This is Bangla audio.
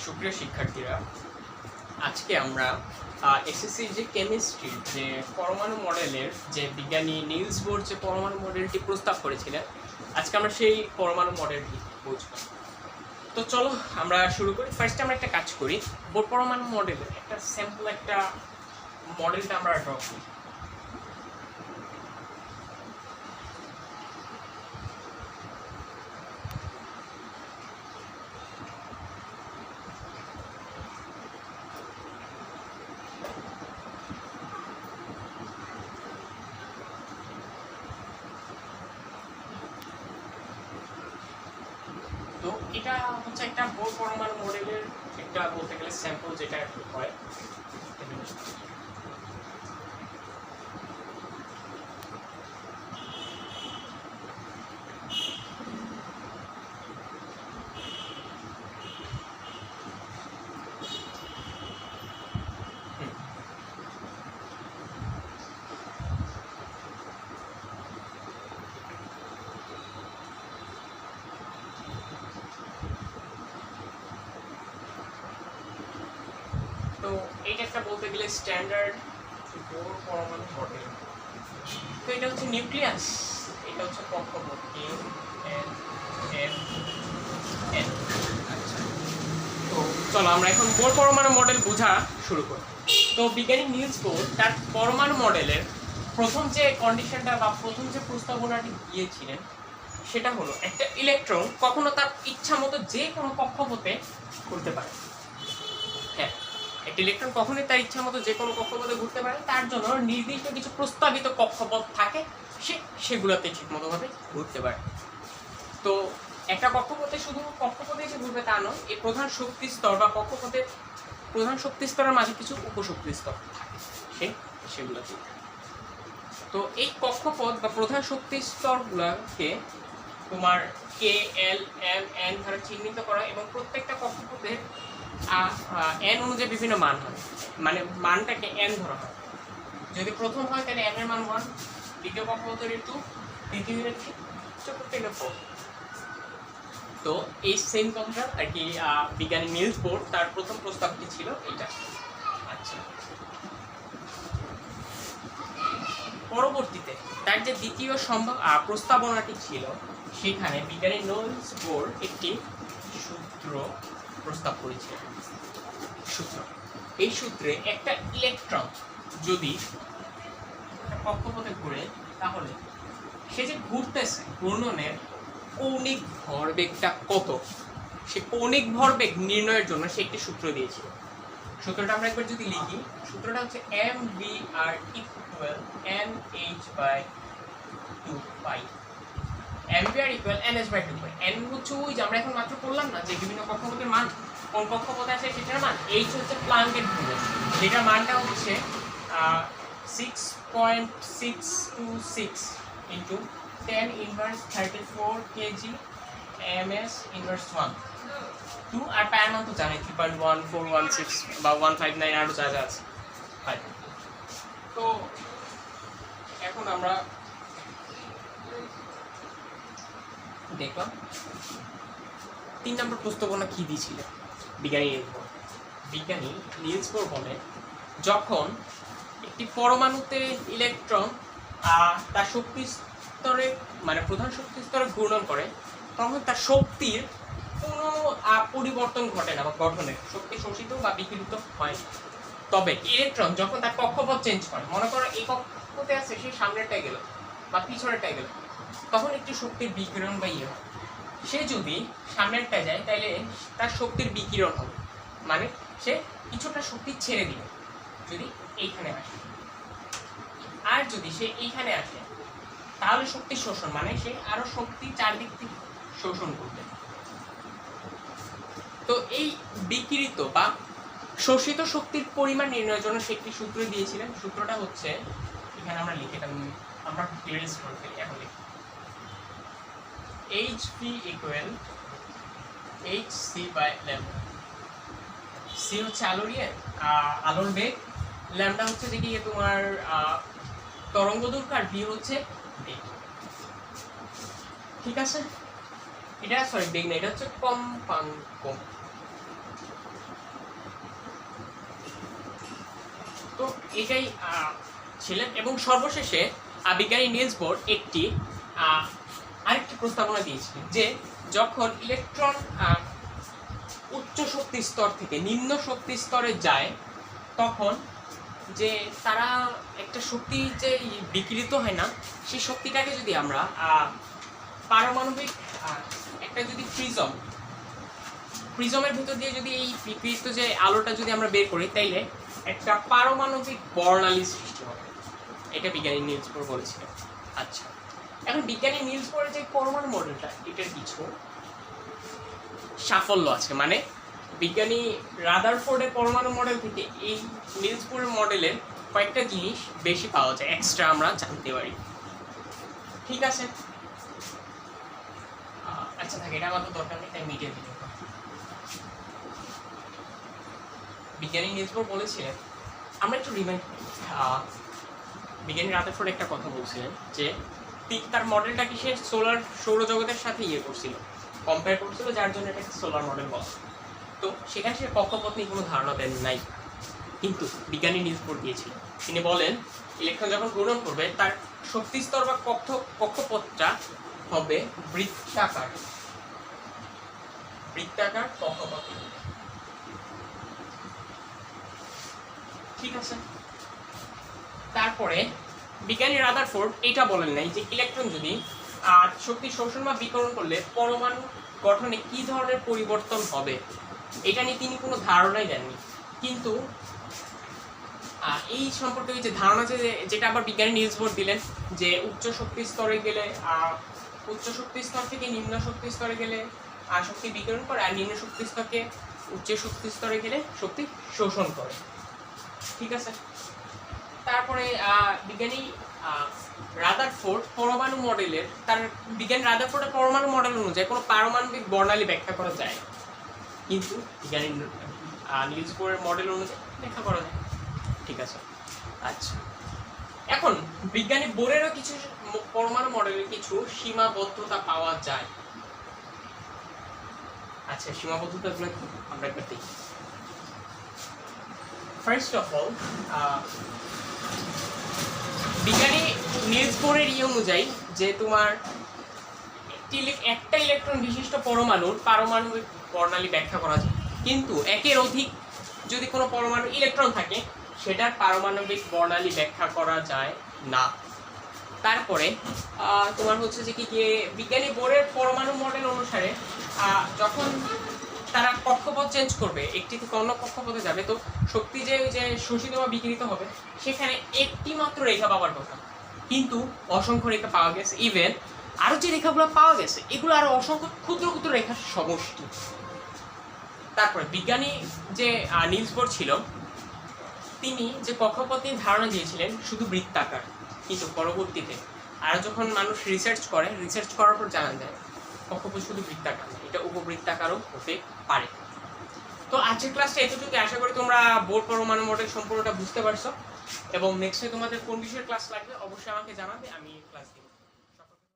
সুপ্রিয় শিক্ষার্থীরা, আজকে আমরা এসএসসির যে কেমিস্ট্রির যে পরমাণু মডেলের যে বিজ্ঞানী নিলস বোর যে পরমাণু মডেলটি প্রস্তাব করেছিলেন, আজকে আমরা সেই পরমাণু মডেলটি বুঝব। তো চলো আমরা শুরু করি। ফার্স্টে আমরা একটা কাজ করি, বোর পরমাণু মডেলের একটা স্যাম্পল একটা মডেলটা আমরা ড্র করি। তো এটা হচ্ছে একটা বোর পরমাণু মডেলের একটা বলতে গেলে স্যাম্পল যেটা হয়। তো এইটা একটা বলতে গেলে স্ট্যান্ডার্ড বোর পরমাণু মডেল। তো এটা হচ্ছে নিউক্লিয়াস, এটা হচ্ছে কক্ষপথ এন এন এম এন। আচ্ছা, তো চলো আমরা এখন বোর পরমাণু মডেল বোঝা শুরু করি। তো বিজ্ঞানী নিলস বোর তার পরমাণু মডেলের প্রথম যে কন্ডিশনটা বা প্রথম যে প্রস্তাবনাটি দিয়েছিলেন সেটা হলো একটা ইলেকট্রন কখনো তার ইচ্ছা মতো যে কোনো কক্ষপথে ঘুরতে পারে। হ্যাঁ, একটা ইলেকট্রন কখনোই তার ইচ্ছা মতো যে কোনো কক্ষপথে ঘুরতে পারে, তার জন্য নির্দিষ্ট কিছু প্রস্তাবিত কক্ষপথ থাকে, সেগুলোতে ঠিক মতোভাবে ঘুরতে পারে। তো একটা কক্ষপথে শুধু কক্ষপথে যে ঘুরবে তা নয়, এই প্রধান শক্তি স্তর বা কক্ষপথের প্রধান শক্তি স্তরের মাঝে কিছু উপশক্তি স্তর থাকে, সেগুলোতে। তো এই কক্ষপথ বা প্রধান শক্তি স্তরগুলোকে তোমার কে এল এম এন দ্বারা চিহ্নিত করা এবং প্রত্যেকটা কক্ষপথের এন অনুযায়ী বিভিন্ন মান হয়, মানে মানটাকে এন ধরা হয়। যদি প্রথম হয় তাহলে এন এর মান 1, দ্বিতীয় কক্ষপথের 2, তৃতীয় 3, চতুর্থ 4। তো এই সেম কনসেপ্ট আর কি বিজ্ঞানী নিলস বোর তার প্রথম প্রস্তাবটি ছিল এটা। আচ্ছা, পরবর্তীতে তার যে দ্বিতীয় সম্ভব প্রস্তাবনাটি ছিল, সেখানে বিজ্ঞানী নিলস বোর একটি সূত্র প্রস্তাব করেছিলেন। সূত্র, এই সূত্রে একটা ইলেকট্রন যদি কক্ষপথে ঘুরে, তাহলে সে যে ঘুরতেছে ঘূর্ণনের কৌণিক ভরবেগটা কত, সে কৌণিক ভরবেগ নির্ণয়ের জন্য সে একটি সূত্র দিয়েছিল। সূত্রটা আমরা একবার যদি লিখি, সূত্রটা হচ্ছে mvr equal nh/2π। mvr equal nh/2π। n হচ্ছে ওই যে আমরা এখন মাত্র করলাম না যে বিভিন্ন কক্ষপথের মান, কোন কক্ষপথে আছে সেটার মান। h হচ্ছে প্লাঙ্কের ধ্রুবক, যেটার মানটা হচ্ছে 6.626 into 10 inverse 34 KG ms inverse 1 2। আর পায়ের মান তো জানি 3.1416 বা 159 আরও যা যা আছে। তো এখন আমরা দেখলাম 3 নম্বর প্রস্তাবনা কি দিয়েছিল বিজ্ঞানী নিলস বোর। বিজ্ঞানী নিলস বোর বলে, যখন একটি পরমাণুতে ইলেকট্রন তার শক্তি স্তরে মানে প্রধান শক্তি স্তরে ঘূর্ণন করে, তখন তার শক্তির কোনো পরিবর্তন ঘটে না বা গঠনে শক্তি শোষিত বা বিকিরিত হয়। তবে ইলেকট্রন যখন তার কক্ষপথ চেঞ্জ করে, মনে করো এই কক্ষপথে আছে, সে সামনেরটায় গেল বা পিছনেরটায় গেল, তখন একটি শক্তির বিকিরণ বা ইয়ে হয়। সে যদি সামনেরটায় যায় তাহলে তার শক্তির বিকিরণ হবে, মানে সে কিছুটা শক্তি ছেড়ে দিবে যদি এইখানে আসে। আর যদি সে এইখানে আসে তাহলে শক্তি শোষণ, মানে সে আরো শক্তি চারদিক থেকে শোষণ করবে। তো এই বিকিরিত বা শোষিত শক্তির পরিমাণ নির্ণয়ের জন্য সে একটি সূত্র দিয়েছিলেন। সূত্রটা হচ্ছে, এখানে আমরা লিখে আমরা ক্লিয়ারেন্স করে ফেলি। এখন লিখি hp ইকুয়াল hc/λ। c হচ্ছে আলোর বেগ, ল্যামডা হচ্ছে যে কি তোমার তরঙ্গ দৈর্ঘ্য, আর b হচ্ছে বেগ। ঠিক আছে, এটা সরি বেগ না, এটা হচ্ছে কম্পাঙ্ক। এটাই ছিলেন। এবং সর্বশেষে বিজ্ঞানী নিলস বোর একটি আরেকটি প্রস্তাবনা দিয়েছিলেন যে যখন ইলেকট্রন উচ্চ শক্তি স্তর থেকে নিম্ন শক্তি স্তরে যায় তখন যে তারা একটা শক্তি যে বিকিরিত হয় না, সেই শক্তিটাকে যদি আমরা পারমাণবিক একটা যদি প্রিজমের ভিতর দিয়ে যদি এই বিকিরিত যে আলোটা যদি আমরা বের করি তাইলে একটা পারমাণবিক বর্ণালী সৃষ্টি হবে। এটা বিজ্ঞানী নিলস বোর বলেছিলেন। আচ্ছা, এখন বিজ্ঞানী নিলস বোরের যে পরমাণু মডেলটা, এটার কিছু সাফল্য আছে। মানে বিজ্ঞানী রাদারফোর্ডের পরমাণু মডেল থেকে এই নিলস বোরের মডেলের কয়েকটা জিনিস বেশি পাওয়া যায়, এক্সট্রা আমরা জানতে পারি। ঠিক আছে, আচ্ছা থাকে, এটা আমাদের দরকার নেই, তাই মিডিয়া ভিডিও। বিজ্ঞানী নিলস বোর বলেছিলেন, আমরা একটু রিমাইন্ড করি, বিজ্ঞানী রাদারফোর্ড একটা কথা বলছিলেন যে তার মডেলটা কি সে সৌরজগতের সাথে করছিল, কম্পেয়ার করছিল, যার জন্য এটা সোলার মডেল বলা। তো সেখানে সে কক্ষপথ নিয়ে কোনো ধারণা দেন নাই, কিন্তু বিজ্ঞানী নিলস বোর দিয়েছিলেন। তিনি বলেন ইলেকট্রন যখন গ্রহণ করবে তার শক্তি স্তর বা কক্ষপথটা হবে বৃত্তাকার কক্ষপথ। ঠিক আছে, তারপরে বিজ্ঞানী রাদারফোর্ড এটা বলেন নাই যে ইলেকট্রন যদি শক্তি শোষণ বা বিকরণ করলে পরমাণু গঠনে কি ধরনের পরিবর্তন হবে, এটা নিয়ে তিনি কোনো ধারণাই দেননি। কিন্তু এই সম্পর্কে যে ধারণা যেটা আবার বিজ্ঞানী নিলস বোর দিলেন যে উচ্চ শক্তি স্তরে গেলে উচ্চ শক্তি স্তর থেকে নিম্ন শক্তি স্তরে গেলে শক্তি বিকিরণ করে, আর নিম্ন শক্তি স্তরকে উচ্চ শক্তি স্তরে গেলে শক্তি শোষণ করে। ঠিক আছে, তারপরে বিজ্ঞানী রাদারফোর্ড পরমাণু মডেলের বিজ্ঞানী রাদারফোর্ডের পরমাণু মডেল অনুযায়ী কোনো পারমাণবিক বর্ণালী ব্যাখ্যা করা যায়, কিন্তু বিজ্ঞানী নিলস বোরের মডেল অনুযায়ী ব্যাখ্যা করা যায়। ঠিক আছে, আচ্ছা, এখন বিজ্ঞানী বোরেরও কিছু পরমাণু মডেলের কিছু সীমাবদ্ধতা পাওয়া যায়। আচ্ছা, সীমাবদ্ধতাগুলো কি আমরা একবার দেখি। ফার্স্ট অফ অল, বিজ্ঞানী নিলস বোরের অনুযায়ী যে তোমার একটা ইলেকট্রন বিশিষ্ট পরমাণুর পারমাণবিক বর্ণালী ব্যাখ্যা করা যায়, কিন্তু একের অধিক যদি কোনো পরমাণু ইলেকট্রন থাকে সেটার পারমাণবিক বর্ণালী ব্যাখ্যা করা যায় না। তারপরে তোমার হচ্ছে যে কি বিজ্ঞানী বোরের পরমাণু মডেল অনুসারে যখন তারা কক্ষপথ চেঞ্জ করবে, একটি থেকে অন্য কক্ষপথে যাবে, তো শক্তি যে শোষিত বা বিকিরিত হবে সেখানে একটি মাত্র রেখা পাওয়ার কথা, কিন্তু অসংখ্য রেখা পাওয়া গেছে। ইভেন আরো যে রেখাগুলো পাওয়া গেছে এগুলো আরো অসংখ্য ক্ষুদ্র ক্ষুদ্র রেখার সমষ্টি। তারপরে বিজ্ঞানী যে নিলস বোর ছিল, তিনি যে কক্ষপথ নিয়ে ধারণা দিয়েছিলেন শুধু বৃত্তাকার, কিন্তু পরবর্তীতে আর যখন মানুষ রিসার্চ করার পর জানা যায় কক্ষপথ শুধু বৃত্তাকার, এটা উপবৃত্তাকারও হতে পারে। তো আজকের ক্লাসটা এতটুকু, আশা করি তোমরা বোর পরমাণু মডেল সম্পর্কটা বুঝতে পারছো, এবং নেক্সটে তোমাদের কোন বিষয়ের ক্লাস লাগবে অবশ্যই আমাকে জানাবে, আমি ক্লাস দিব।